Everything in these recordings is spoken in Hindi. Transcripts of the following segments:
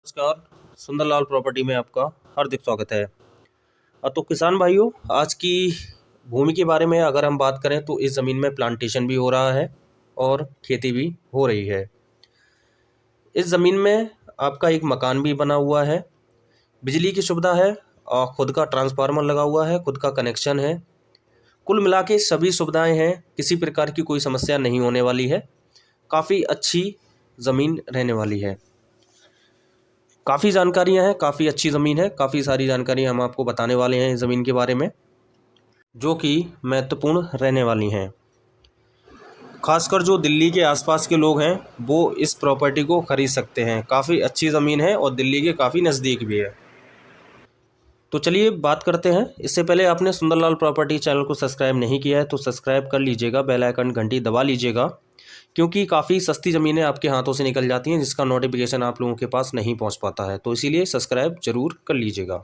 नमस्कार। सुंदरलाल प्रॉपर्टी में आपका हार्दिक स्वागत है। तो किसान भाइयों, आज की भूमि के बारे में अगर हम बात करें तो इस ज़मीन में प्लांटेशन भी हो रहा है और खेती भी हो रही है। इस ज़मीन में आपका एक मकान भी बना हुआ है, बिजली की सुविधा है और खुद का ट्रांसफार्मर लगा हुआ है, खुद का कनेक्शन है। कुल मिला के सभी सुविधाएं हैं, किसी प्रकार की कोई समस्या नहीं होने वाली है। काफ़ी अच्छी ज़मीन रहने वाली है। काफ़ी जानकारियां हैं, काफ़ी अच्छी ज़मीन है, काफ़ी सारी जानकारियां हम आपको बताने वाले हैं इस ज़मीन के बारे में, जो कि महत्वपूर्ण रहने वाली हैं। खासकर जो दिल्ली के आसपास के लोग हैं वो इस प्रॉपर्टी को खरीद सकते हैं। काफ़ी अच्छी ज़मीन है और दिल्ली के काफ़ी नज़दीक भी है। तो चलिए बात करते हैं। इससे पहले आपने सुंदरलाल प्रॉपर्टी चैनल को सब्सक्राइब नहीं किया है तो सब्सक्राइब कर लीजिएगा, बेल आइकन घंटी दबा लीजिएगा, क्योंकि काफ़ी सस्ती ज़मीनें आपके हाथों से निकल जाती हैं जिसका नोटिफिकेशन आप लोगों के पास नहीं पहुंच पाता है। तो इसीलिए सब्सक्राइब ज़रूर कर लीजिएगा।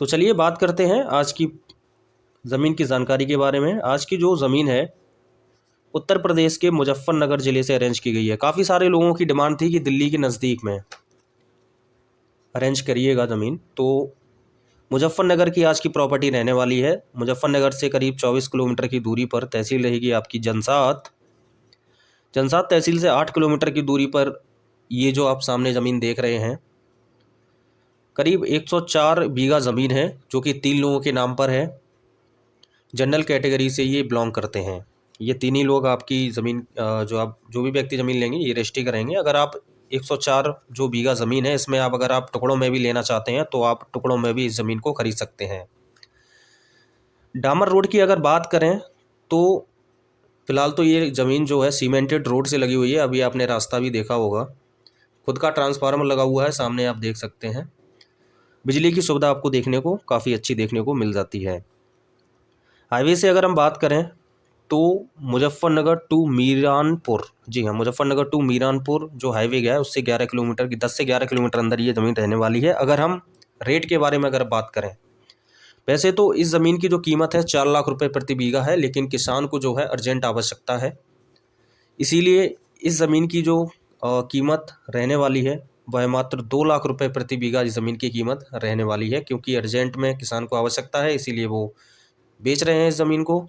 तो चलिए बात करते हैं आज की ज़मीन की जानकारी के बारे में। आज की जो ज़मीन है उत्तर प्रदेश के मुजफ्फरनगर ज़िले से अरेंज की गई है। काफ़ी सारे लोगों की डिमांड थी कि दिल्ली के नज़दीक में अरेंज करिएगा ज़मीन, तो मुजफ्फरनगर की आज की प्रॉपर्टी रहने वाली है। मुजफ्फरनगर से करीब 24 किलोमीटर की दूरी पर तहसील रहेगी आपकी जनसात। जनसात तहसील से 8 किलोमीटर की दूरी पर ये जो आप सामने ज़मीन देख रहे हैं, करीब 104 बीघा ज़मीन है, जो कि 3 लोगों के नाम पर है। जनरल कैटेगरी से ये बिलोंग करते हैं। ये तीन ही लोग आपकी ज़मीन जो भी व्यक्ति ज़मीन लेंगे ये रजिस्ट्री करेंगे। अगर आप 104 जो बीघा ज़मीन है इसमें अगर आप टुकड़ों में भी लेना चाहते हैं तो आप टुकड़ों में भी इस ज़मीन को खरीद सकते हैं। डामर रोड की अगर बात करें तो फ़िलहाल तो ये ज़मीन जो है सीमेंटेड रोड से लगी हुई है। अभी आपने रास्ता भी देखा होगा। खुद का ट्रांसफार्मर लगा हुआ है, सामने आप देख सकते हैं। बिजली की सुविधा आपको देखने को काफ़ी अच्छी देखने को मिल जाती है। हाईवे से अगर हम बात करें तो मुजफ्फरनगर टू मीरानपुर, जी हाँ, मुजफ्फरनगर टू मीरानपुर जो हाईवे गया है उससे 11 किलोमीटर की 10 से 11 किलोमीटर अंदर ये ज़मीन रहने वाली है। अगर हम रेट के बारे में अगर बात करें, वैसे तो इस ज़मीन की जो कीमत है 4 लाख रुपए प्रति बीघा है, लेकिन किसान को जो है अर्जेंट आवश्यकता है, इसीलिए इस ज़मीन की जो कीमत रहने वाली है वह मात्र 2 लाख रुपए प्रति बीघा इस ज़मीन की कीमत रहने वाली है, क्योंकि अर्जेंट में किसान को आवश्यकता है, इसीलिए वो बेच रहे हैं इस ज़मीन को।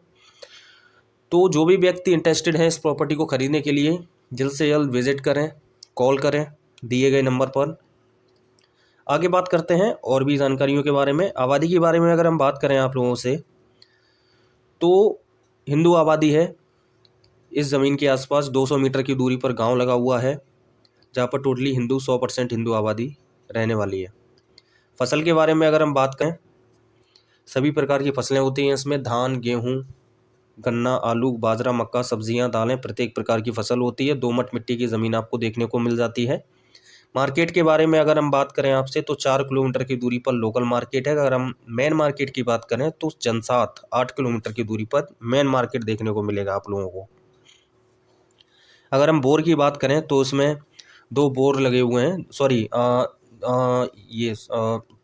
तो जो भी व्यक्ति इंटरेस्टेड हैं इस प्रॉपर्टी को ख़रीदने के लिए जल्द से जल्द विज़िट करें, कॉल करें दिए गए नंबर पर। आगे बात करते हैं और भी जानकारियों के बारे में। आबादी के बारे में अगर हम बात करें आप लोगों से तो हिंदू आबादी है। इस ज़मीन के आसपास 200 मीटर की दूरी पर गांव लगा हुआ है, जहां पर टोटली हिंदू 100% हिंदू आबादी रहने वाली है। फसल के बारे में अगर हम बात करें, सभी प्रकार की फसलें होती हैं इसमें। धान, गेहूँ, गन्ना, आलू, बाजरा, मक्का, सब्जियां, दालें, प्रत्येक प्रकार की फसल होती है। दोमट मिट्टी की ज़मीन आपको देखने को मिल जाती है। मार्केट के बारे में अगर हम बात करें आपसे तो 4 किलोमीटर की दूरी पर लोकल मार्केट है। अगर हम मेन मार्केट की बात करें तो जनसात 8 किलोमीटर की दूरी पर मेन मार्केट देखने को मिलेगा आप लोगों को। अगर हम बोर की बात करें तो इसमें 2 बोर लगे हुए हैं, सॉरी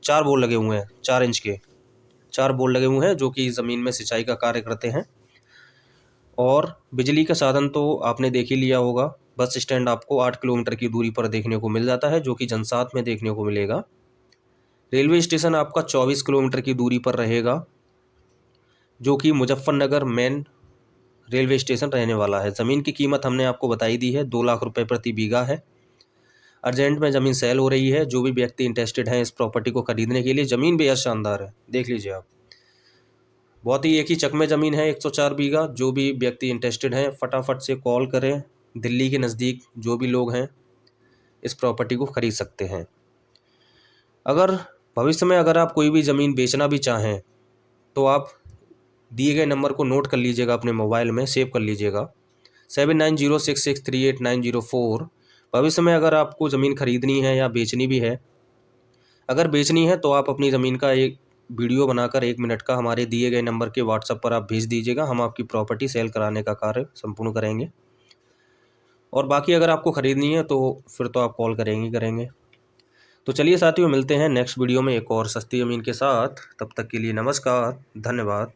4 बोर लगे हुए हैं, 4 इंच के 4 बोर लगे हुए हैं, जो कि ज़मीन में सिंचाई का कार्य करते हैं। और बिजली का साधन तो आपने देख ही लिया होगा। बस स्टैंड आपको 8 किलोमीटर की दूरी पर देखने को मिल जाता है, जो कि जनसात में देखने को मिलेगा। रेलवे स्टेशन आपका 24 किलोमीटर की दूरी पर रहेगा, जो कि मुजफ्फरनगर मेन रेलवे स्टेशन रहने वाला है। ज़मीन की कीमत हमने आपको बताई दी है, 2 लाख रुपए प्रति बीघा है। अर्जेंट में ज़मीन सेल हो रही है। जो भी व्यक्ति इंटरेस्टेड हैं इस प्रॉपर्टी को खरीदने के लिए, ज़मीन बेहद शानदार है, देख लीजिए आप। बहुत ही एक ही चक में ज़मीन है 104 बीघा। जो भी व्यक्ति इंटरेस्टेड हैं फटाफट से कॉल करें। दिल्ली के नज़दीक जो भी लोग हैं इस प्रॉपर्टी को ख़रीद सकते हैं। अगर भविष्य में अगर आप कोई भी ज़मीन बेचना भी चाहें तो आप दिए गए नंबर को नोट कर लीजिएगा, अपने मोबाइल में सेव कर लीजिएगा, 7906638904। भविष्य में अगर आपको ज़मीन खरीदनी है या बेचनी भी है, अगर बेचनी है तो आप अपनी ज़मीन का एक वीडियो बनाकर 1 मिनट का हमारे दिए गए नंबर के व्हाट्सएप पर आप भेज दीजिएगा। हम आपकी प्रॉपर्टी सेल कराने का कार्य संपूर्ण करेंगे। और बाकी अगर आपको ख़रीदनी है तो फिर तो आप कॉल करेंगे। तो चलिए साथियों, मिलते हैं नेक्स्ट वीडियो में एक और सस्ती ज़मीन के साथ। तब तक के लिए नमस्कार, धन्यवाद।